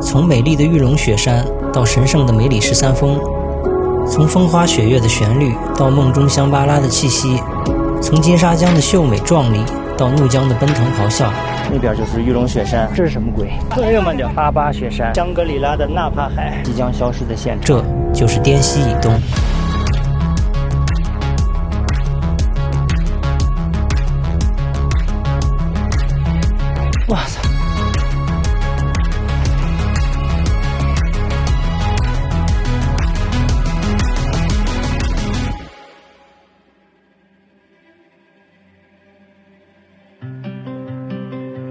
从美丽的玉龙雪山到神圣的梅里十三峰，从风花雪月的旋律到梦中香巴拉的气息，从金沙江的秀美壮丽到怒江的奔腾咆哮。那边就是玉龙雪山，这是什么鬼？朋友们的阿巴雪山，香格里拉的纳帕海，即将消失的现场，这就是滇西以东。哇塞！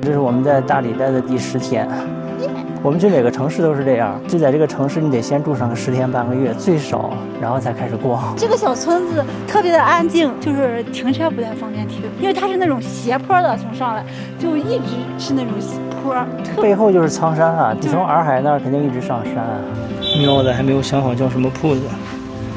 这是我们在大理待的第10天。我们去每个城市都是这样，就在这个城市你得先住上个10天半个月最少，然后才开始逛。这个小村子特别的安静，就是停车不太方便停，因为它是那种斜坡的，从上来就一直是那种坡。背后就是苍山啊，你从洱海那儿肯定一直上山啊。喵的还没有想好叫什么铺子。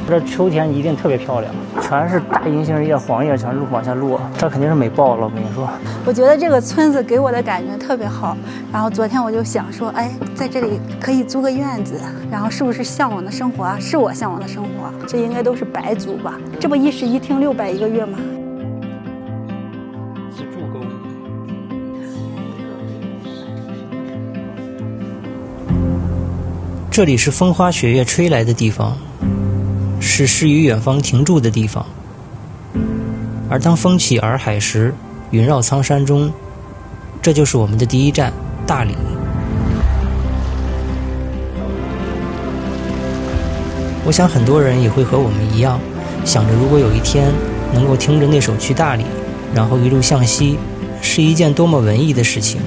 这秋天一定特别漂亮，全是大银杏叶、黄叶，全往下落，这肯定是美爆了。我跟你说，我觉得这个村子给我的感觉特别好。然后昨天我就想说，哎，在这里可以租个院子，然后是不是向往的生活啊？是我向往的生活，这应该都是白租吧？这不一室一厅600一个月吗？自助购物。这里是风花雪月吹来的地方。是诗与远方停驻的地方，而当风起洱海时，云绕苍山中，这就是我们的第一站——大理。我想很多人也会和我们一样，想着如果有一天能够听着那首《去大理》，然后一路向西，是一件多么文艺的事情。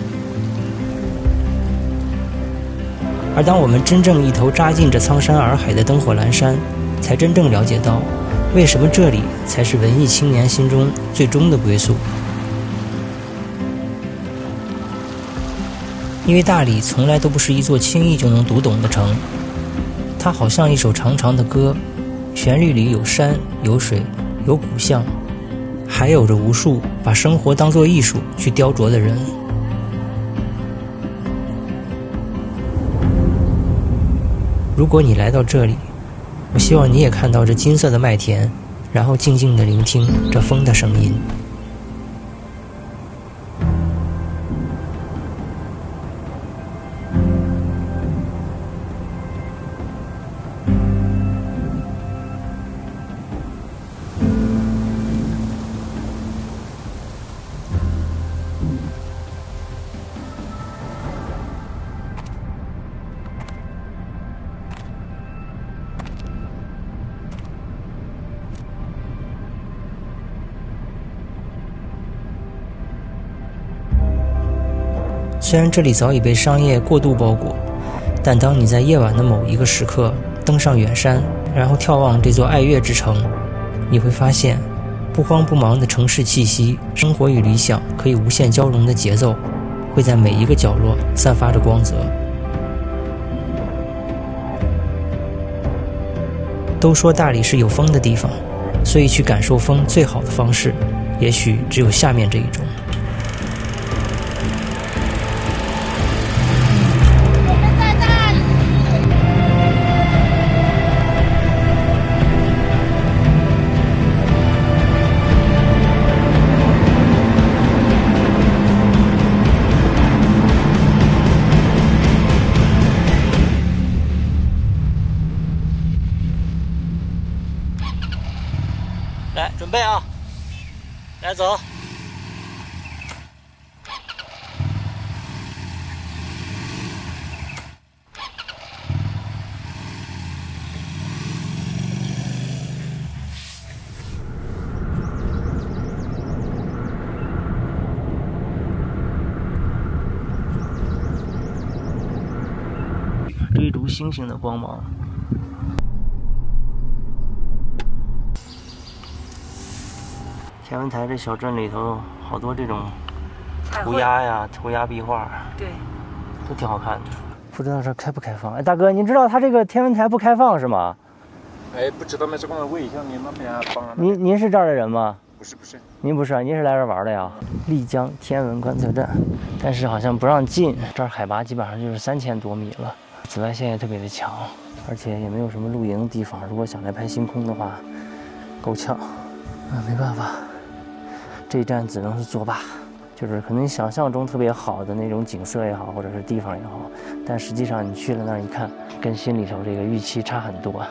而当我们真正一头扎进这苍山洱海的灯火阑珊，才真正了解到，为什么这里才是文艺青年心中最终的归宿。因为大理从来都不是一座轻易就能读懂的城，它好像一首长长的歌，旋律里有山有水有古巷，还有着无数把生活当作艺术去雕琢的人。如果你来到这里，我希望你也看到这金色的麦田，然后静静地聆听这风的声音。虽然这里早已被商业过度包裹，但当你在夜晚的某一个时刻登上远山，然后眺望这座爱乐之城，你会发现不慌不忙的城市气息，生活与理想可以无限交融的节奏，会在每一个角落散发着光泽。都说大理是有风的地方，所以去感受风最好的方式，也许只有下面这一种。来，准备啊！来走。追逐星星的光芒。天文台这小镇里头好多这种涂鸦呀、涂鸦壁画，对，都挺好看的。不知道这开不开放？哎，大哥，您知道他这个天文台不开放是吗？哎，不知道没这个问一下你那边帮。您是这儿的人吗？不是，您不是啊？您是来这儿玩的呀？丽江天文观测站，但是好像不让进，这儿海拔基本上就是3000多米了，紫外线也特别的强，而且也没有什么露营的地方。如果想来拍星空的话，够呛啊，没办法，这一站只能是作罢。就是可能想象中特别好的那种景色也好，或者是地方也好，但实际上你去了那儿一看，跟心里头这个预期差很多。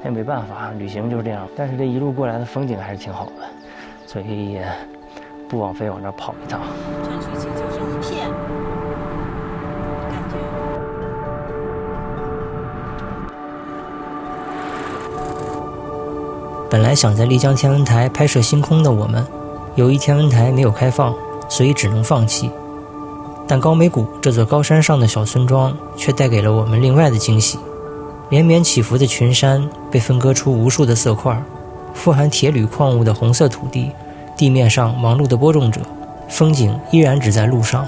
也没办法，旅行就是这样。但是这一路过来的风景还是挺好的，所以也不枉费往这儿跑一趟。看水清就是一片感觉。本来想在丽江天文台拍摄星空的我们，由于天文台没有开放，所以只能放弃。但高美谷这座高山上的小村庄却带给了我们另外的惊喜。连绵起伏的群山被分割出无数的色块，富含铁铝矿物的红色土地，地面上忙碌的播种者，风景依然只在路上。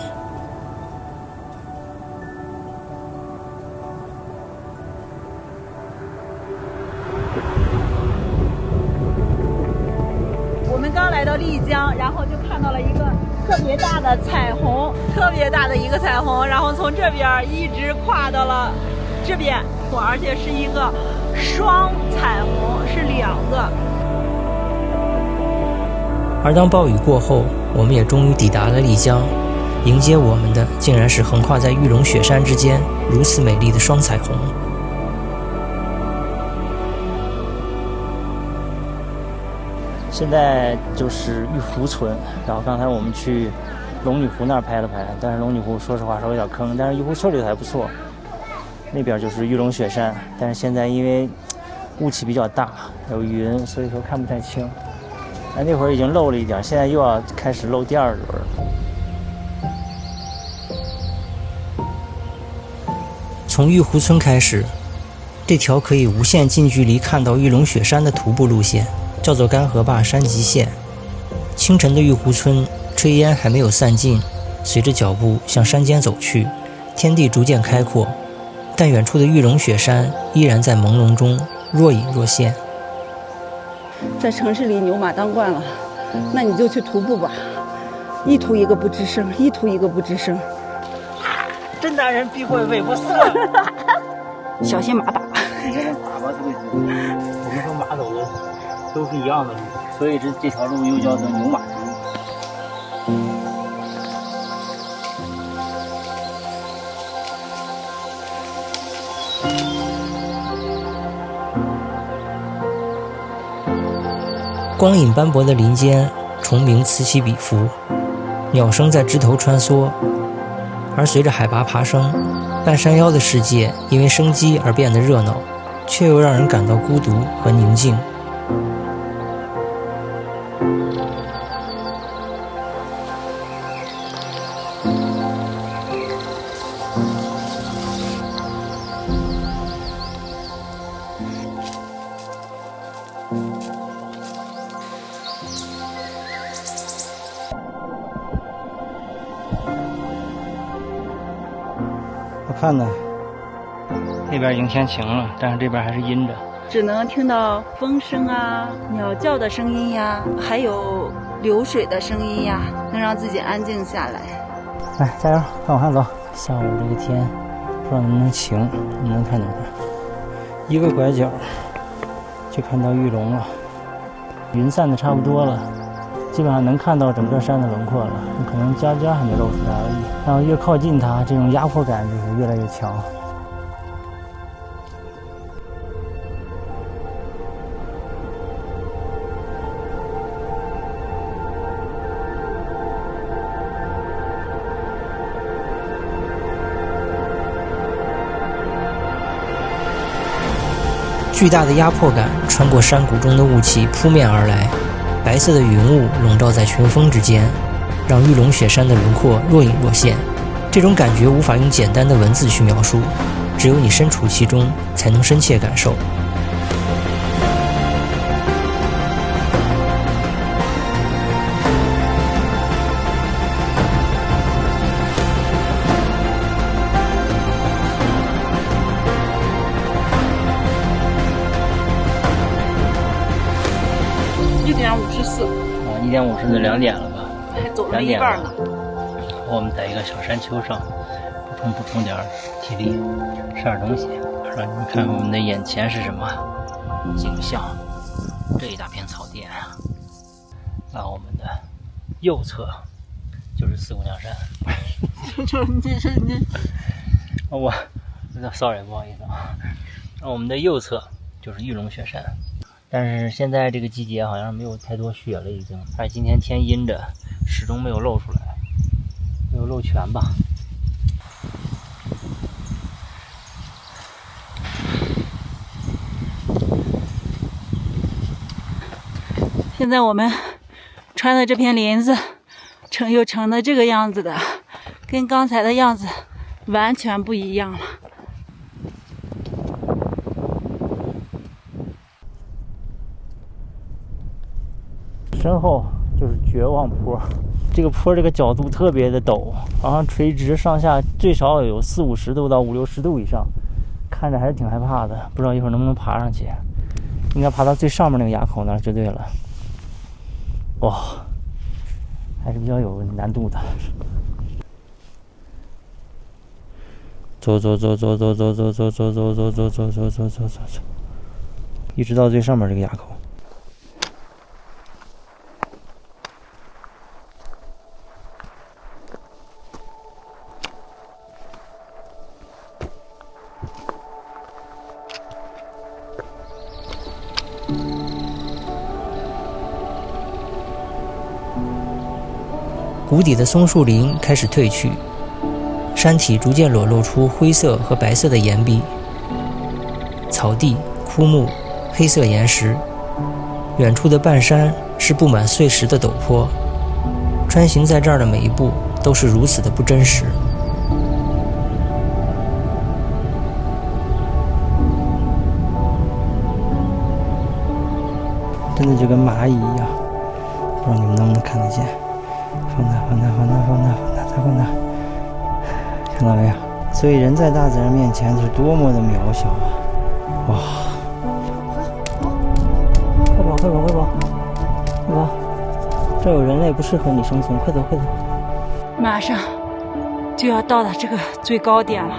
我们刚来到丽江，然后就看到了一个特别大的彩虹，特别大的一个彩虹，然后从这边一直跨到了这边，而且是一个双彩虹，是2个。而当暴雨过后，我们也终于抵达了丽江，迎接我们的竟然是横跨在玉龙雪山之间如此美丽的双彩虹。现在就是玉湖村，然后刚才我们去龙女湖那儿拍了拍，但是龙女湖说实话稍微有点坑，但是玉湖村里头还不错。那边就是玉龙雪山，但是现在因为雾气比较大，有云，所以说看不太清。那会儿已经漏了一点，现在又要开始漏第2轮。从玉湖村开始，这条可以无限近距离看到玉龙雪山的徒步路线叫做干河坝山脊线。清晨的玉湖村，炊烟还没有散尽，随着脚步向山间走去，天地逐渐开阔。但远处的玉龙雪山依然在朦胧中若隐若现。在城市里牛马当惯了，那你就去徒步吧，一途一个不吱声，一途一个不吱声。真男人必会尾不色，小心马打。马吧特别多，我们和马走的都是一样的路，所以这条路又叫做牛马之路。光影斑驳的林间，虫鸣此起彼伏，鸟声在枝头穿梭。而随着海拔爬升，半山腰的世界因为生机而变得热闹，却又让人感到孤独和宁静。我看呢，那边已经天晴了，但是这边还是阴着，只能听到风声啊、鸟叫的声音呀，还有流水的声音呀，能让自己安静下来。来，加油，往上走。下午这个天，不知道能不能晴，你能看见吗？一个拐角就看到玉龙了，云散的差不多了，基本上能看到整个山的轮廓了，可能尖尖还没露出来而已。然后越靠近它，这种压迫感就是越来越强。巨大的压迫感穿过山谷中的雾气扑面而来，白色的云雾笼罩在群峰之间，让玉龙雪山的轮廓若隐若现。这种感觉无法用简单的文字去描述，只有你身处其中才能深切感受。1:54。1:50甚至2点了吧？还走了一半呢。我们在一个小山丘上补充点体力，吃点东西，让你们看我们的眼前是什么景象。这一大片草甸，那我们的右侧就是四姑娘山。我 sorry 不好意思啊。那我们的右侧就是玉龙雪山，但是现在这个季节好像没有太多雪了已经，而且今天天阴着，始终没有露出来，没有露全吧。现在我们穿的这片林子又成了这个样子的，跟刚才的样子完全不一样了。身后就是绝望坡，这个坡这个角度特别的陡，好像垂直上下最少有40-50度到50-60度以上，看着还是挺害怕的，不知道一会儿能不能爬上去。应该爬到最上面那个垭口那儿就对了。哇，还是比较有难度的。走，一直到最上面这个垭口。谷底的松树林开始褪去，山体逐渐裸露出灰色和白色的岩壁，草地、枯木、黑色岩石，远处的半山是布满碎石的陡坡，穿行在这儿的每一步都是如此的不真实。真的就跟蚂蚁一样，不知道你们能不能看得见。放大，再放大，看到没有？所以人在大自然面前是多么的渺小啊！哇！快跑！这有人类不适合你生存，快走！马上就要到达这个最高点了。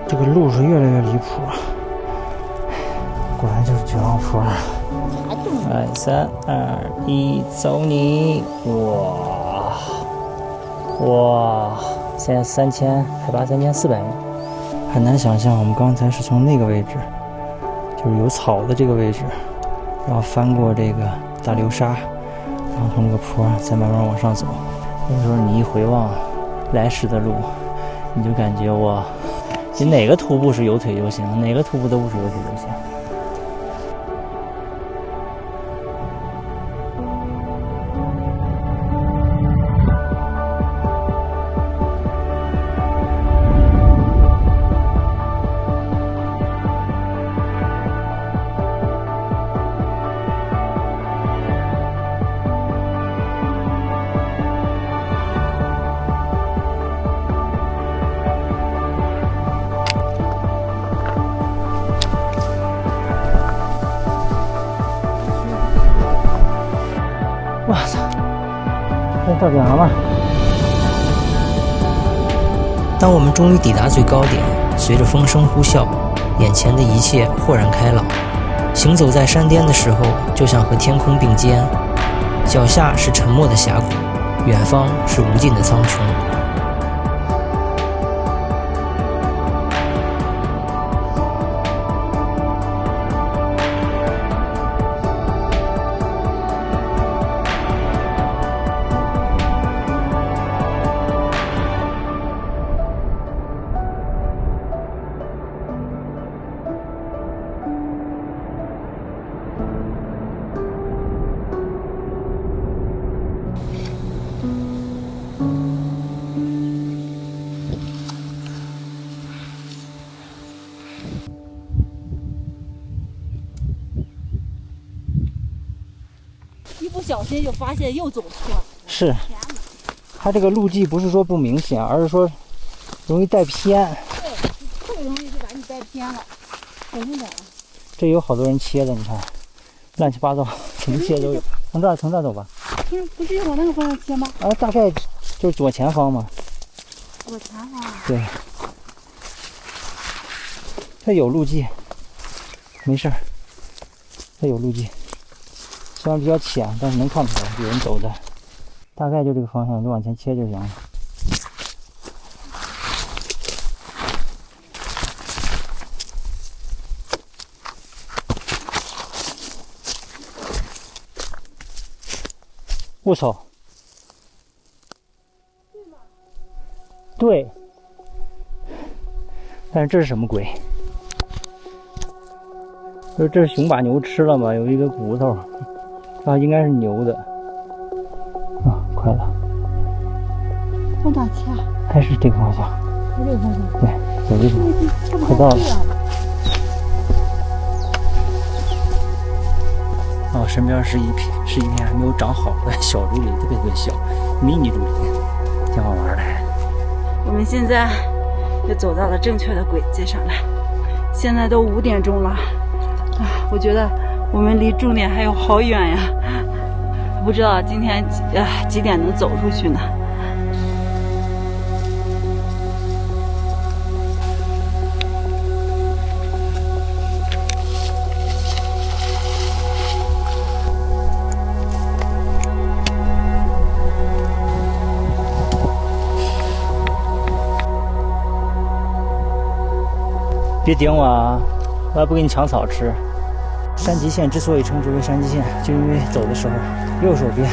这个路是越来越离谱，果然就是绝望坡。3、2、1，走你！哇！现在3000，海拔3400米，很难想象我们刚才是从那个位置，就是有草的这个位置，然后翻过这个大流沙，然后从这个坡再慢慢往上走。那时候你一回望来时的路，你就感觉哇，你哪个徒步是有腿就行，哪个徒步都不是有腿就行。哇操！到顶了吗？当我们终于抵达最高点，随着风声呼啸，眼前的一切豁然开朗。行走在山巅的时候，就像和天空并肩，脚下是沉默的峡谷，远方是无尽的苍穹。一不小心就发现又走错了。是，它这个路迹不是说不明显，而是说容易带偏。对，特别容易就把你带偏了，小心点啊！这有好多人切的，你看，乱七八糟，怎么切都有。从这儿走吧。不是往那个方向切吗？啊，大概就是左前方嘛。左前方。对。它有路迹，没事儿。它有路迹，虽然比较浅，但是能看出来有人走的。大概就这个方向，就往前切就行了。我操！对，但是这是什么鬼？这是熊把牛吃了吗？有一个骨头，这应该是牛的。啊，快了！往哪切啊？还是这个方向？往这个方向？对，走这个，快到了。哦，身边是一片还没有长好的小竹林，特别小，迷你竹林，挺好玩的。我们现在也走到了正确的轨迹上来，现在都5点钟了，啊，我觉得我们离终点还有好远呀，不知道今天几点能走出去呢？别顶我啊！我还不给你抢草吃。山脊线之所以称之为山脊线，就因为走的时候，右手边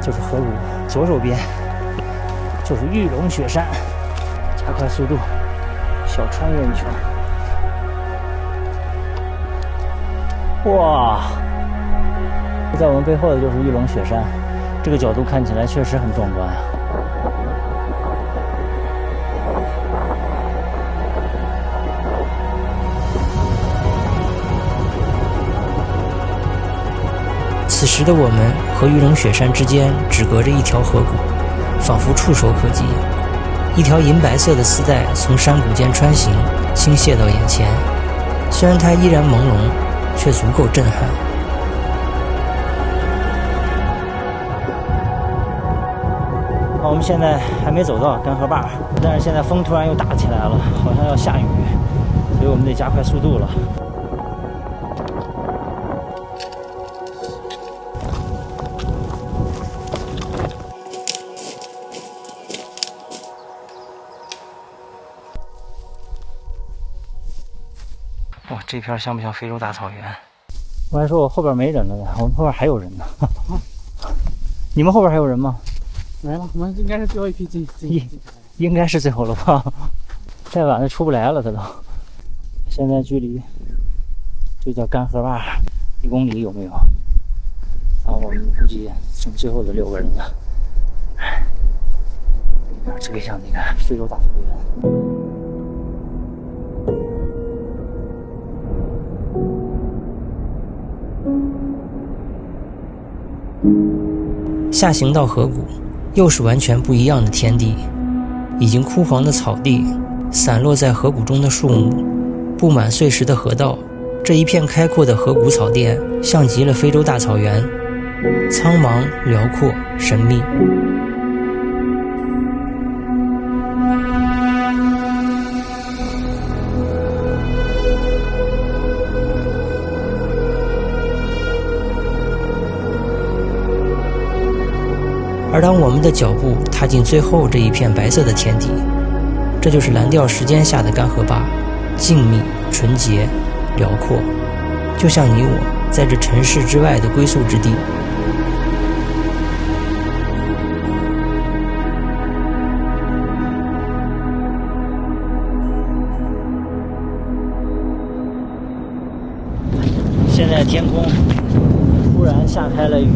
就是河谷，左手边就是玉龙雪山。加快速度，小穿越一圈。哇！在我们背后的就是玉龙雪山，这个角度看起来确实很壮观啊。此时的我们和玉龙雪山之间只隔着一条河谷，仿佛触手可及。一条银白色的丝带从山谷间穿行，倾泻到眼前。虽然它依然朦胧，却足够震撼。我们现在还没走到干河坝，但是现在风突然又大起来了，好像要下雨，所以我们得加快速度了。哇，这片像不像非洲大草原？我还说我后边没人了呢，我们后边还有人呢。你们后边还有人吗？没了，我们应该是最后一批进。应该是最后了吧？再晚就出不来了，他都。现在距离这叫干河坝1公里有没有？然后我们估计剩最后的6个人了。这个像那个非洲大草原。下行到河谷，又是完全不一样的天地。已经枯黄的草地，散落在河谷中的树木，布满碎石的河道，这一片开阔的河谷草甸，像极了非洲大草原，苍茫、辽阔、神秘。而当我们的脚步踏进最后这一片白色的天地，这就是蓝调时间下的干河坝，静谧、纯洁、辽阔，就像你我在这尘世之外的归宿之地。现在天空突然下开了雨。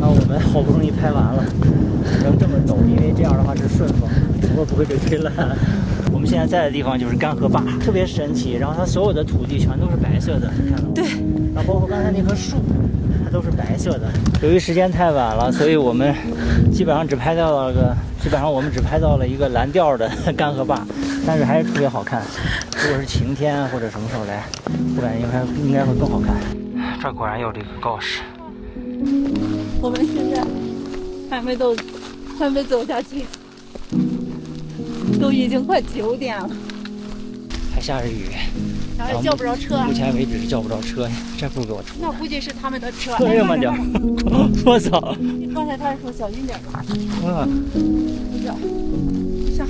我们好不容易拍完了，能这么走，因为这样的话是顺风，会不会被吹烂？我们现在在的地方就是干河坝，特别神奇。然后它所有的土地全都是白色的，你看到吗？对。然后包括刚才那棵树，它都是白色的。由于时间太晚了，所以我们基本上只拍到了一个蓝调的干河坝，但是还是特别好看。如果是晴天或者什么时候来，我感觉应该会更好看。这儿果然有这个告示。我们现在还没走下去，都已经快9点了，还下着雨，然后也叫不着车。目前为止是叫不着车，这不给我停。那估计是他们的车。哎呀妈呀！我操！刚才他说小心点吧。上。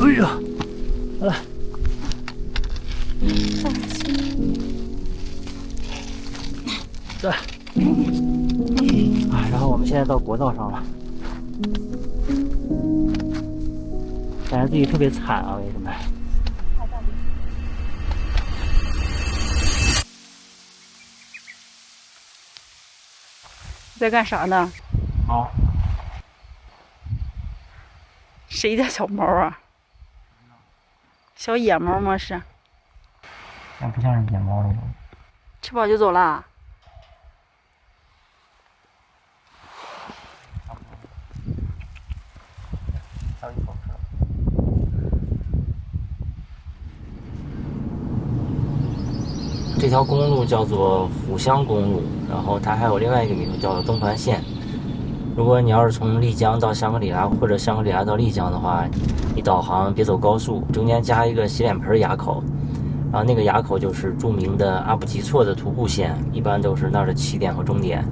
哎呀！来。对。然后我们现在到国道上了，感觉自己特别惨啊！为什么？在干啥呢？猫。谁家小猫啊？小野猫吗？是？那不像是野猫了。吃饱就走了。这条公路叫做虎乡公路，然后它还有另外一个名字叫做东环线。如果你要是从丽江到香格里拉，或者香格里拉到丽江的话，你导航别走高速，中间加一个洗脸盆垭口，然后那个垭口就是著名的阿布吉措的徒步线，一般都是那儿的起点和终点，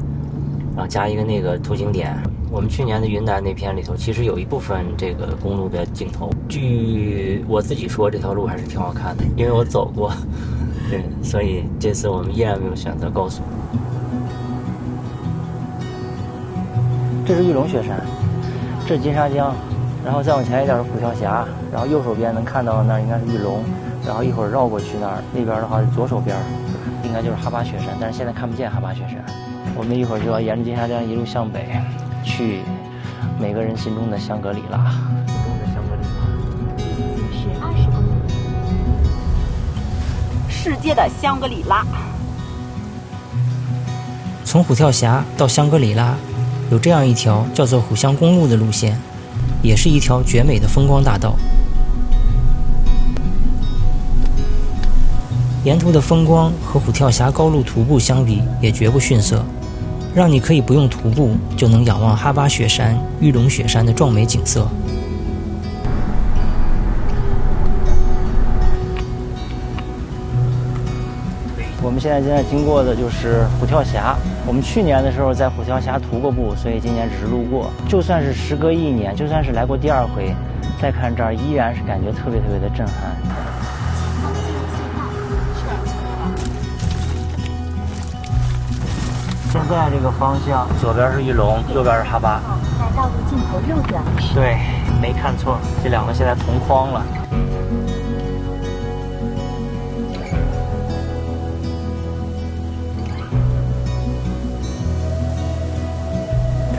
然后加一个那个途经点。我们去年的云南那片里头，其实有一部分这个公路的镜头。据我自己说，这条路还是挺好看的，因为我走过。对，所以这次我们依然没有选择高速。这是玉龙雪山，这是金沙江，然后再往前一点是虎跳峡，然后右手边能看到那儿应该是玉龙，然后一会儿绕过去那儿，那边的话是左手边应该就是哈巴雪山，但是现在看不见哈巴雪山。我们一会儿就要沿着金沙江一路向北，去每个人心中的香格里拉。世界的香格里拉。从虎跳峡到香格里拉，有这样一条叫做虎乡公路的路线，也是一条绝美的风光大道。沿途的风光和虎跳峡高路徒步相比，也绝不逊色，让你可以不用徒步就能仰望哈巴雪山、玉龙雪山的壮美景色。我们现在正在经过的就是虎跳峡。我们去年的时候在虎跳峡徒过步，所以今年只是路过。就算是时隔1年，就算是来过第2回，再看这儿依然是感觉特别特别的震撼。现在这个方向，左边是玉龙，右边是哈巴。在道路尽头右转。对，没看错，这两个现在同框了。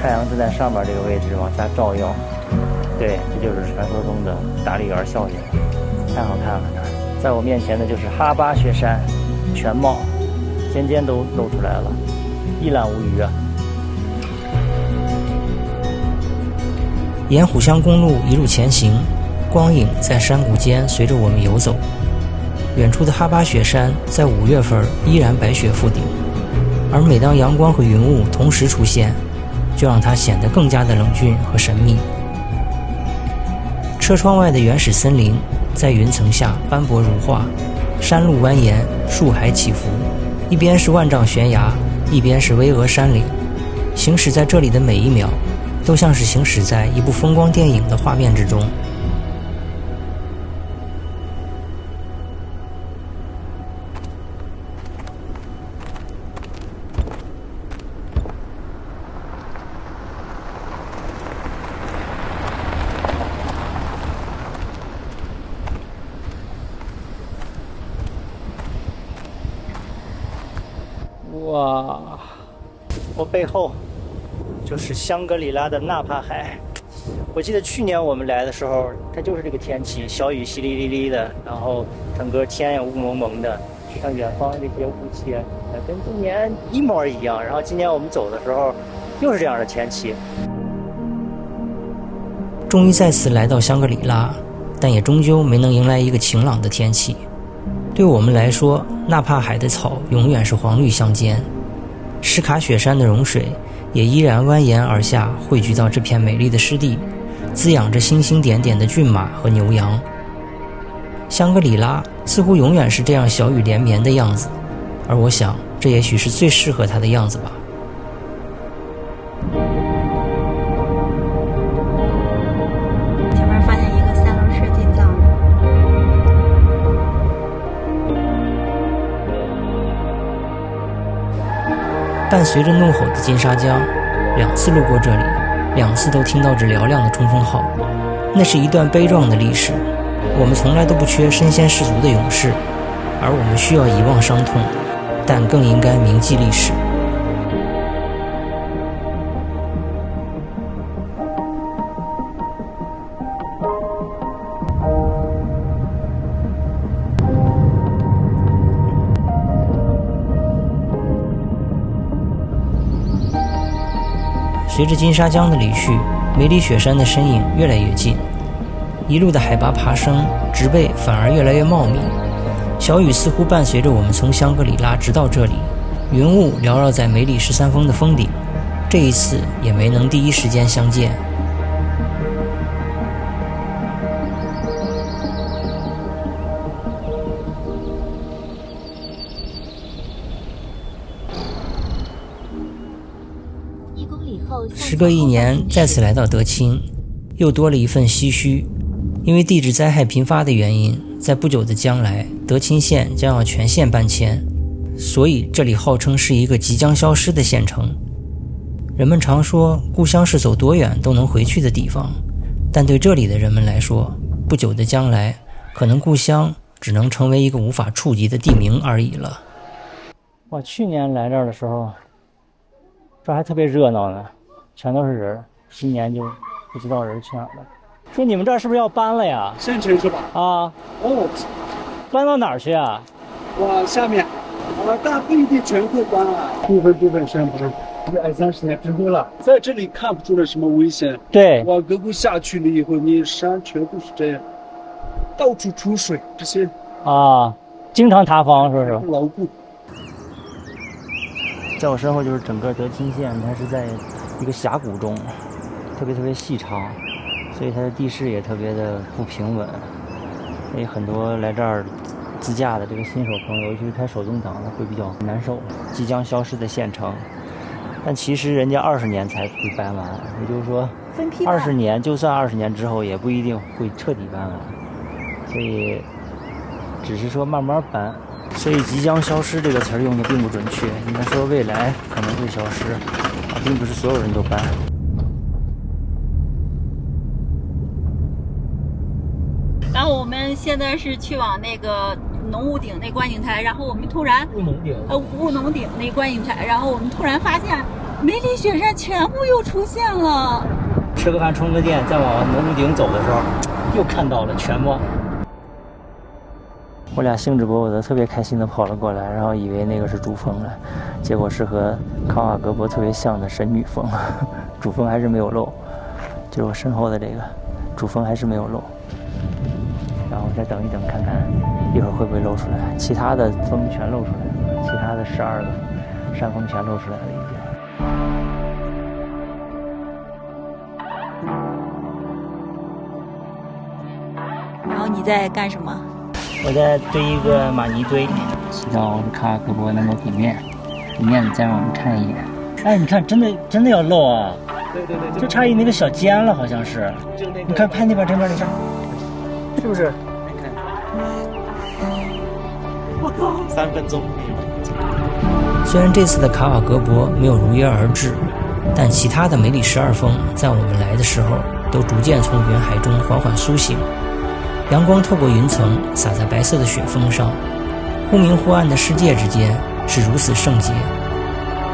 太阳就在上面这个位置往下照耀，对，这就是传说中的达利园效应，太好看了。在我面前的就是哈巴雪山，全貌，尖尖都露出来了，一览无余啊。沿虎乡公路一路前行，光影在山谷间随着我们游走。远处的哈巴雪山在5月份依然白雪覆顶，而每当阳光和云雾同时出现，就让它显得更加的冷峻和神秘。车窗外的原始森林在云层下斑驳如画，山路蜿蜒，树海起伏，一边是万丈悬崖，一边是巍峨山岭。行驶在这里的每一秒，都像是行驶在一部风光电影的画面之中。哇，我背后就是香格里拉的纳帕海。我记得去年我们来的时候，它就是这个天气，小雨淅沥沥沥的，然后整个天也雾蒙蒙的，像远方这些雾气，跟今年一模一样。然后今年我们走的时候，又是这样的天气。终于再次来到香格里拉，但也终究没能迎来一个晴朗的天气。对我们来说，纳帕海的草永远是黄绿相间，什卡雪山的融水也依然蜿蜒而下，汇聚到这片美丽的湿地，滋养着星星点点的骏马和牛羊。香格里拉似乎永远是这样小雨连绵的样子，而我想，这也许是最适合它的样子吧。前面发现一个三轮车进藏的。伴随着怒吼的金沙江，2次路过这里，2次都听到这嘹亮的冲锋号。那是一段悲壮的历史，我们从来都不缺身先士卒的勇士，而我们需要遗忘伤痛，但更应该铭记历史。随着金沙江的离去，梅里雪山的身影越来越近，一路的海拔爬升，植被反而越来越茂密。小雨似乎伴随着我们从香格里拉直到这里，云雾缭绕在梅里13峰的峰顶，这一次也没能第一时间相见。时隔1年，再次来到德钦，又多了一份唏嘘。因为地质灾害频发的原因，在不久的将来，德钦县将要全县搬迁，所以这里号称是一个即将消失的县城。人们常说，故乡是走多远都能回去的地方，但对这里的人们来说，不久的将来，可能故乡只能成为一个无法触及的地名而已了。我去年来这儿的时候，这还特别热闹呢，全都是人，今年就不知道人去哪儿了。说你们这儿是不是要搬了呀？县城是吧？啊，哦，搬到哪儿去啊？往下面，但不一定全会搬啊，部分山搬。20-30年之后了，在这里看不出来什么危险。对，往沟沟下去了以后，你山全部是这样，到处出水，这些啊，经常塌方，是不是？牢固。在我身后就是整个德钦县，它是在一个峡谷中，特别细长，所以它的地势也特别的不平稳。所以很多来这儿自驾的这个新手朋友，尤其是开手动挡的，会比较难受。即将消失的县城，但其实人家20年才会搬完，也就是说，20年，就算20年之后，也不一定会彻底搬完。所以，只是说慢慢搬。所以即将消失这个词儿用的并不准确，应该说未来可能会消失，并不是所有人都搬。然后我们现在是去往那个农务顶那观景台，然后我们突然务农顶那观景台，然后我们突然发现梅里雪山全部又出现了。吃个饭充个电，再往农务顶走的时候，又看到了全貌。我俩兴致勃勃的，特别开心的跑了过来，然后以为那个是主峰了，结果是和卡瓦格博特别像的神女峰，主峰还是没有漏，就是我身后的这个主峰还是没有漏。然后再等一等看看，一会儿会不会露出来？其他的峰全露出来了，其他的12个山峰全露出来了已经。然后你在干什么？我在堆一个玛尼堆，祈祷卡瓦格博能够给面，给面子再让我们看一眼。哎，你看，真的要漏啊！对，就差一那个小尖了，好像是。就那个，你看拍那边这边，是不是？我靠，3分钟。虽然这次的卡瓦格博没有如约而至，但其他的梅里12峰在我们来的时候都逐渐从云海中缓缓苏醒。阳光透过云层洒在白色的雪峰上，忽明忽暗的世界之间是如此圣洁。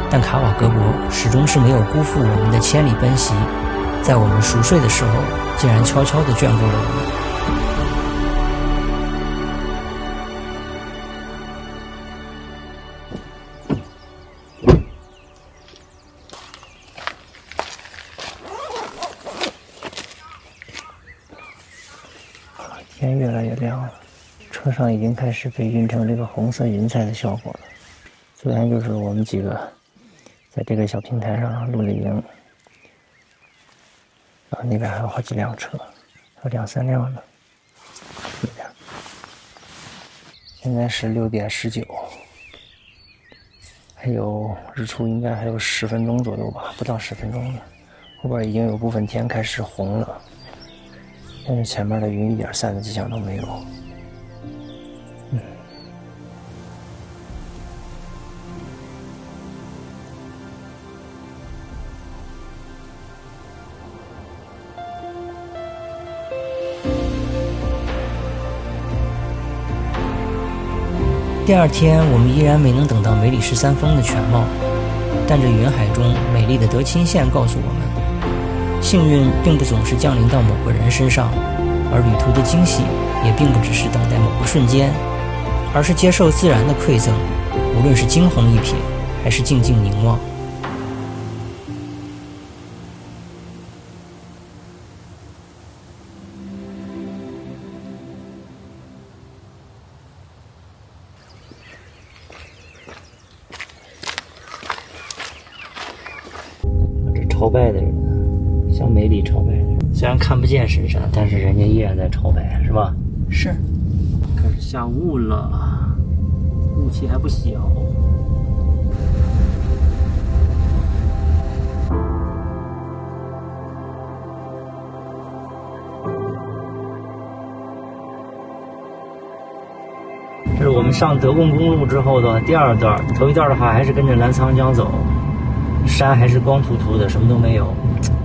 但卡瓦格博始终是没有辜负我们的千里奔袭，在我们熟睡的时候，竟然悄悄地眷顾了我们。天越来越亮了，春车上已经开始被晕成这个红色云彩的效果了。昨天就是我们几个在这个小平台上露了营，然后那边还有好几辆车，还有2、3辆呢。那边现在是6点19，还有日出应该还有10分钟左右吧，不到10分钟了。后边已经有部分天开始红了，但是前面的云一点散的迹象都没有。第二天，我们依然没能等到梅里13峰的全貌，但这云海中美丽的德钦线告诉我们，幸运并不总是降临到某个人身上，而旅途的惊喜也并不只是等待某个瞬间，而是接受自然的馈赠，无论是惊鸿一瞥，还是静静凝望。朝拜的人，向梅里朝拜的人，虽然看不见神山，但是人家依然在朝拜，是吧？是。开始下雾了，雾气还不小。这是我们上德贡公路之后的第2段，头一段的话还是跟着澜沧江走。山还是光秃秃的，什么都没有，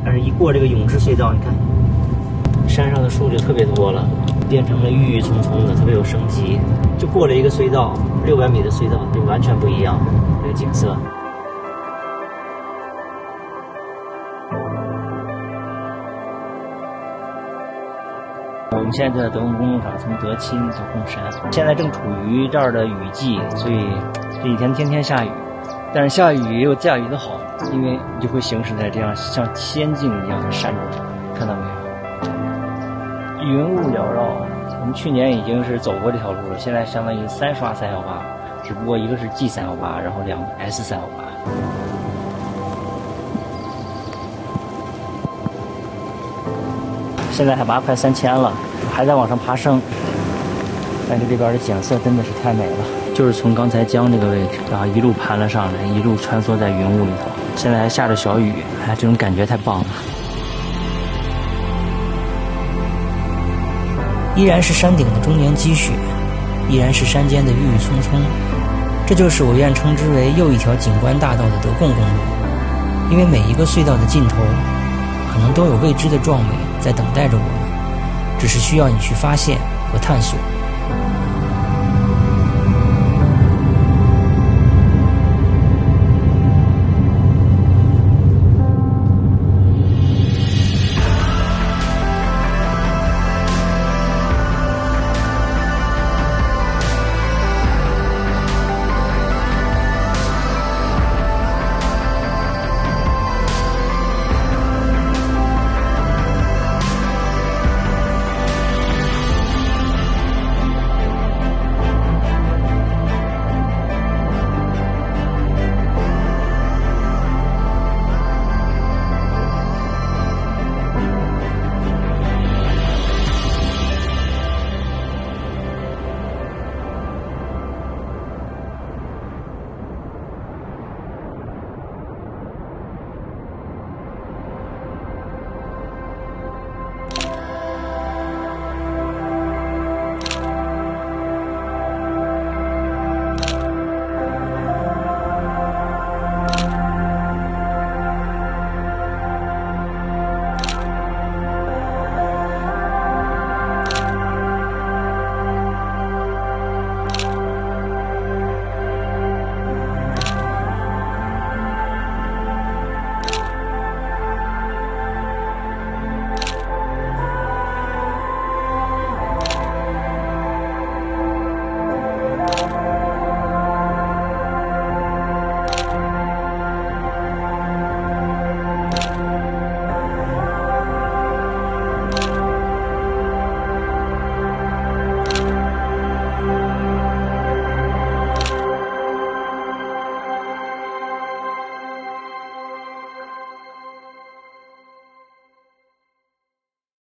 但是一过这个永志隧道，你看山上的树就特别多了，变成了郁郁葱葱的，特别有生机。就过了一个隧道，600米的隧道就完全不一样，这个景色。我们现在就在德贡公路上，从德钦走贡山，现在正处于这儿的雨季，所以这几天天天下雨。但是下雨也有下雨的好，因为你就会行驶在这样像仙境一样的山路上，看到没有？云雾缭绕。我们去年已经是走过这条路了，现在相当于3刷318，只不过一个是 G318，然后2个 S318。现在海拔快3000了，还在往上爬升，但是这边的景色真的是太美了。就是从刚才江这个位置，然后一路盘了上来，一路穿梭在云雾里头。现在还下着小雨，哎，这种感觉太棒了。依然是山顶的终年积雪，依然是山间的郁郁葱葱。这就是我愿称之为又一条景观大道的德贡公路，因为每一个隧道的尽头，可能都有未知的壮美在等待着我们，只是需要你去发现和探索。